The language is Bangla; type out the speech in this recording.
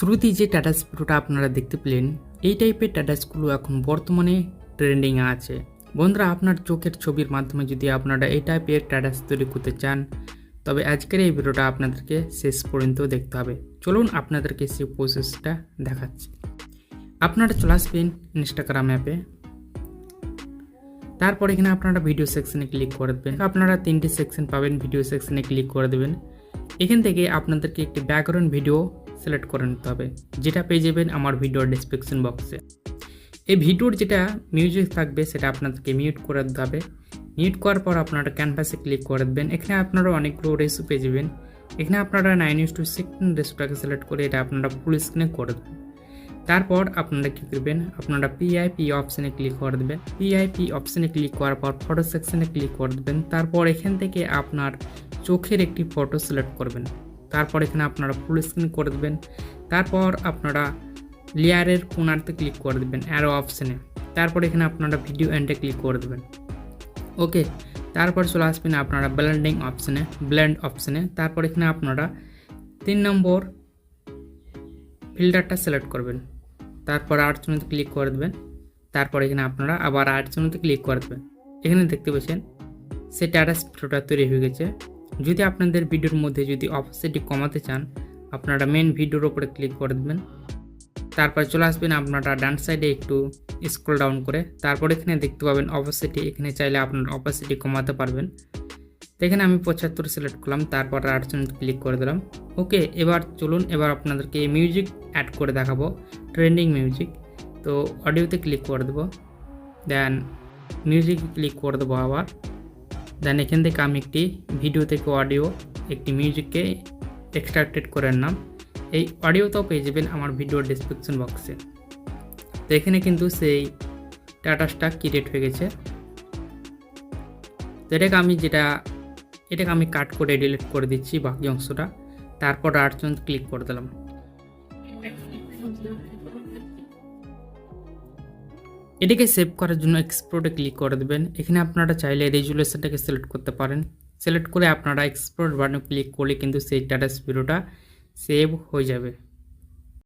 শুরুতেই যে স্টাটাসগুলো আপনারা দেখতে পেলেন, এই টাইপের স্ট্যাটাসগুলো এখন বর্তমানে ট্রেন্ডিংয়ে আছে। বন্ধুরা, আপনার চোখের ছবির মাধ্যমে যদি আপনারা এই টাইপের স্ট্যাটাস তৈরি করতে চান, তবে আজকের এই ভিডিওটা আপনাদেরকে শেষ পর্যন্ত দেখতে হবে। চলুন আপনাদেরকে সেই প্রসেসটা দেখাচ্ছি। আপনারা চলে আসবেন ইনস্টাগ্রাম অ্যাপে। তারপর এখানে আপনারা ভিডিও সেকশনে ক্লিক করে দেবেন। আপনারা 3টি সেকশন পাবেন, ভিডিও সেকশনে ক্লিক করে দেবেন। এখান থেকে আপনাদেরকে একটি ব্যাকগ্রাউন্ড ভিডিও সিলেক্ট করে নিতে হবে, যেটা পেয়ে যাবেন আমার ভিডিওর ডেসক্রিপশন বক্সে। এই ভিডিওর যেটা মিউজিক থাকবে সেটা আপনাদেরকে মিউট করে দিতে হবে। মিউট করার পর আপনারা ক্যানভাসে ক্লিক করে দেবেন। এখানে আপনারা অনেকগুলো রেশিও পেয়ে যাবেন। এখানে আপনারা 9:16 রেশিওটাকে সিলেক্ট করে এটা আপনারা ফুল স্ক্রিনে করে দেবেন। তারপর আপনারা কী করবেন, আপনারা পিআইপি অপশানে ক্লিক করে দেবেন। পিআইপি অপশানে ক্লিক করার পর ফটো সেকশনে ক্লিক করে দেবেন। তারপর এখান থেকে আপনার চোখের একটি ফটো সিলেক্ট করবেন। তারপর এখানে আপনারা ফুল স্ক্রিন করে দেবেন। তারপর আপনারা লেয়ারের কোণাতে ক্লিক করে দেবেন অ্যারো অপশানে। তারপর এখানে আপনারা ভিডিও এন্ডে ক্লিক করে দেবেন। ওকে, তারপর চলে আসবেন আপনারা ব্লেন্ড অপশানে। তারপর এখানে আপনারা 3 নম্বর ফিল্টারটা সিলেক্ট করবেন। তারপর আর্টসোনাতে ক্লিক করে দেবেন। তারপর এখানে আপনারা আবার আর্টসোনাতে ক্লিক করে দেবেন। এখানে দেখতে পাচ্ছেন সেই স্ট্যাটাস ভিডিওটা তৈরি হয়ে গেছে। যদি আপনাদের ভিডিওর মধ্যে যদি অপসিটি কমাতে চান, আপনারা মেন ভিডিওর উপরে ক্লিক করে দেবেন। তারপর চলে আসবেন আপনারা ডান সাইডে একটু স্ক্রল ডাউন করে। তারপর এখানে দেখতে পাবেন অপসিটি। এখানে চাইলে আপনারা অপসিটি কমাতে পারবেন। তো এখানে আমি 75 সিলেক্ট করলাম। তারপর আর্টসোনাতে ক্লিক করে দিলাম। ওকে, এবার চলুন এবার আপনাদেরকে মিউজিক অ্যাড করে দেখাবো, ট্রেন্ডিং মিউজিক। তো অডিওতে ক্লিক করে দেবো, দেন মিউজিকে ক্লিক করে দেবো আবার। দেন এখান থেকে আমি একটি ভিডিও থেকে অডিও একটি মিউজিককে এক্সট্রাক্টেড করে নিলাম। এই অডিওটাও পেয়ে যাবেন আমার ভিডিওর ডেসক্রিপশন বক্সে। তো এখানে কিন্তু সেই স্ট্যাটাসটা ক্রিয়েট হয়ে গেছে। তো এটাকে আমি কাট করে ডিলিট করে দিচ্ছি বাকি অংশটা। তারপর আর্টসোনাতে ক্লিক করে দিলাম। এটাকে সেভ করার জন্য এক্সপোর্টে ক্লিক করে দেবেন। এখানে আপনারা চাইলে রেজুলেশনটাকে সিলেক্ট করতে পারেন। সিলেক্ট করে আপনারা এক্সপোর্ট বাটনে ক্লিক করলে কিন্তু সেই স্ট্যাটাস ভিডিওটা সেভ হয়ে যাবে।